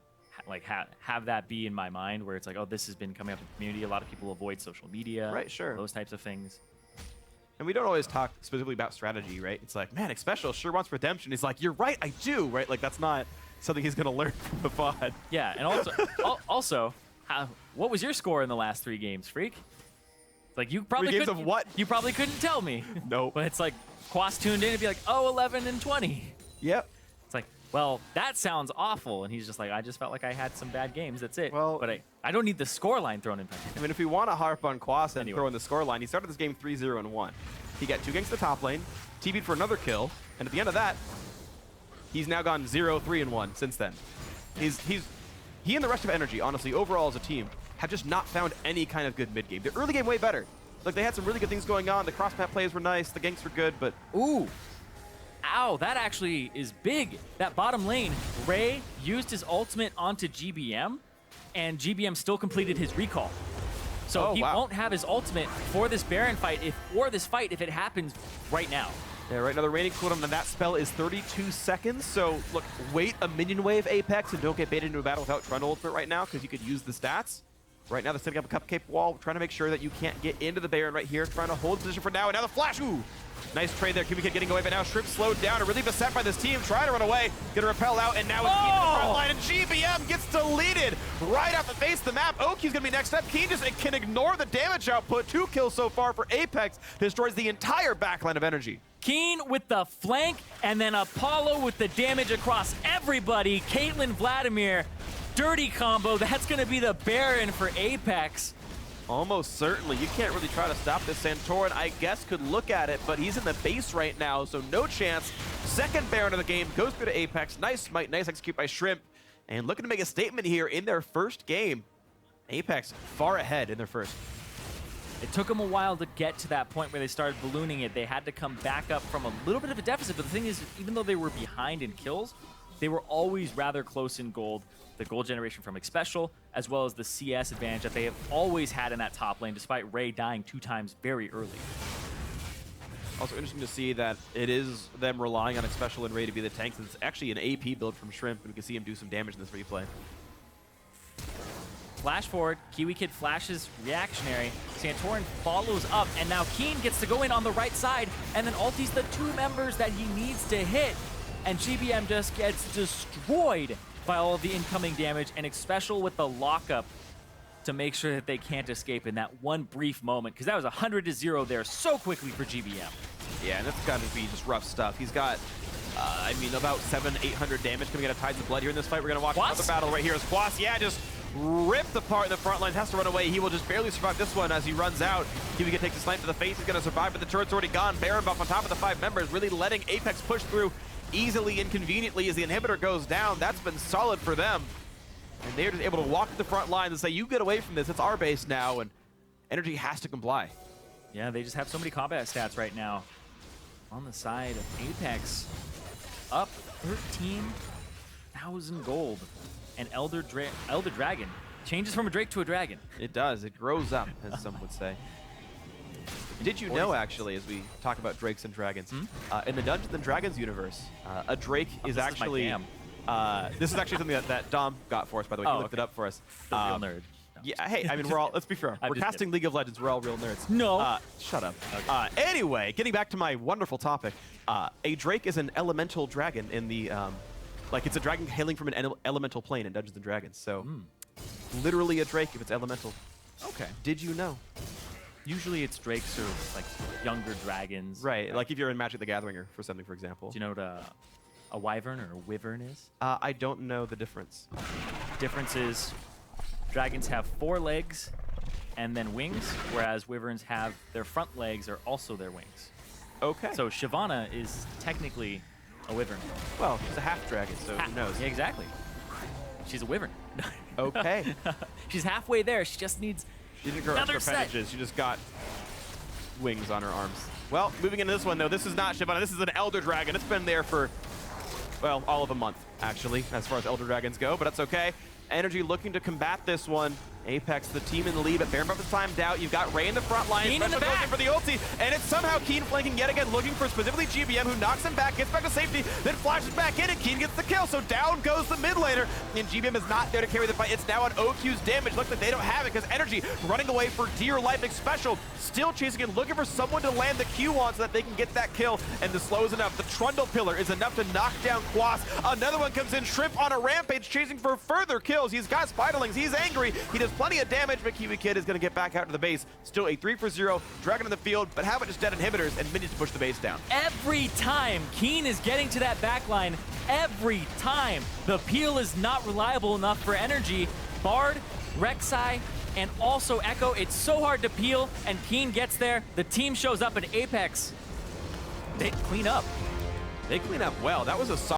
have that be in my mind, where it's like, oh, this has been coming up in the community. A lot of people avoid social media. Right, sure. Those types of things. And we don't always talk specifically about strategy, right? It's like, man, Xpecial sure wants redemption. He's like, you're right, I do, right? Like, that's not something he's going to learn from the VOD. Yeah, and also, what was your score in the last 3 games, Freak? Like, you probably 3 games of what? You probably couldn't tell me. Nope. But it's like, Quas tuned in and be like, oh, 11 and 20. Yep. It's like, well, that sounds awful. And he's just like, I just felt like I had some bad games. That's it. Well, but I don't need the score line thrown in. I mean, if we want to harp on Quas and throw in the score line, he started this game 3-0-1. He got 2 ganks to the top lane, TB'd for another kill, and at the end of that, he's now gone 0-3-1 since then. He and the rest of NRG, honestly, overall as a team, have just not found any kind of good mid game. The early game way better. Like, they had some really good things going on. The cross-map plays were nice. The ganks were good, but ooh. Ow, that actually is big. That bottom lane, Ray used his ultimate onto GBM, and GBM still completed his recall. So he won't have his ultimate for this Baron fight, if it happens right now. Yeah, right now the remaining cooldown on that spell is 32 seconds. So, look, wait a minion wave Apex and don't get baited into a battle without Trundle ultimate right now, because you could use the stats. Right now, they're setting up a cupcake wall, trying to make sure that you can't get into the Baron right here, trying to hold position for now. And now the flash, ooh! Nice trade there, Kiwikid getting away, but now Shrimp slowed down and really beset by this team, trying to run away, gonna repel out, and now it's Keane in the front line, and GBM gets deleted right off the face of the map. OQ's gonna be next up. Keane just can ignore the damage output. 2 kills so far for Apex, destroys the entire backline of energy. Keane with the flank, and then Apollo with the damage across everybody. Caitlyn, Vladimir, dirty combo. That's gonna be the Baron for Apex. Almost certainly. You can't really try to stop this. Santorin, I guess, could look at it, but he's in the base right now, so no chance. Second Baron of the game goes through to Apex. Nice smite, nice execute by Shrimp. And looking to make a statement here in their first game. Apex far ahead in their first. It took them a while to get to that point where they started ballooning it. They had to come back up from a little bit of a deficit, but the thing is, even though they were behind in kills, they were always rather close in gold. The gold generation from Xpecial, as well as the CS advantage that they have always had in that top lane, despite Ray dying 2 times very early. Also interesting to see that it is them relying on Xpecial and Ray to be the tanks. It's actually an AP build from Shrimp, and we can see him do some damage in this replay. Flash forward, Kiwikid flashes reactionary, Santorin follows up, and now Keane gets to go in on the right side, and then ultis the 2 members that he needs to hit, and GBM just gets destroyed by all of the incoming damage, and Xpecial with the lockup to make sure that they can't escape in that one brief moment, because that was 100-0 there so quickly for GBM. Yeah, and that's got to be just rough stuff. He's got, I mean, about 700-800 damage coming out of Tides of Blood here in this fight. We're going to watch another battle right here as Quas, yeah, just ripped apart in the front line, has to run away. He will just barely survive this one as he runs out. Kiwikid takes a snipe to the face. He's going to survive, but the turret's already gone. Baron buff on top of the 5 members, really letting APX push through easily and conveniently as the inhibitor goes down. That's been solid for them. And they're just able to walk to the front line and say, you get away from this. It's our base now, and NRG has to comply. Yeah, they just have so many combat stats right now. On the side of APX, up 13,000 gold. And Elder Dragon changes from a Drake to a dragon. It does. It grows up, as some would say. Did you know, actually, as we talk about Drakes and Dragons, in the Dungeons & Dragons universe, a Drake is actually... this is actually something that Dom got for us, by the way. He looked it up for us. The real nerd. Yeah, hey, I mean, we're all, let's be fair. We're casting League of Legends. We're all real nerds. No. Shut up. Okay. Anyway, getting back to my wonderful topic, a Drake is an elemental dragon in the... like, it's a dragon hailing from an elemental plane in Dungeons & Dragons. So, literally a Drake if it's elemental. Okay. Did you know? Usually it's Drakes or like younger dragons. Right, like if you're in Magic the Gathering or for something, for example. Do you know what a wyvern or a wyvern is? I don't know the difference. Difference is dragons have 4 legs and then wings, whereas wyverns have their front legs are also their wings. Okay. So Shyvana is technically a wyvern. Well, she's a half dragon, so who knows? Yeah, exactly. She's a wyvern. Okay. She's halfway there. She just needs She didn't grow extra appendages. She just got wings on her arms. Well, moving into this one, though, this is not Shyvana. This is an Elder Dragon. It's been there for, well, all of a month, actually, as far as Elder Dragons go, but that's okay. NRG looking to combat this one. APX, the team in the lead, but Baron buff is timed out. You've got Ray in the front line. Keane in the back. For the ulti, and it's somehow Keane flanking yet again, looking for specifically GBM, who knocks him back, gets back to safety, then flashes back in, and Keane gets the kill. So down goes the mid laner, and GBM is not there to carry the fight. It's now on OQ's damage. Looks like they don't have it because NRG running away for dear life. Xpecial still chasing and looking for someone to land the Q on so that they can get that kill, and the slow is enough. The Trundle pillar is enough to knock down Quas. Another one comes in, Shrimp on a rampage, chasing for further kills. He's got Spiderlings. He's angry. He does plenty of damage, but Kiwikid is going to get back out to the base. Still a 3-for-0, Dragon in the field, but how about just dead inhibitors and minions to push the base down? Every time Keane is getting to that backline, every time the peel is not reliable enough for NRG. Bard, Rek'sai, and also Ekko. It's so hard to peel, and Keane gets there. The team shows up at APX. They clean up. They clean up well. That was a solid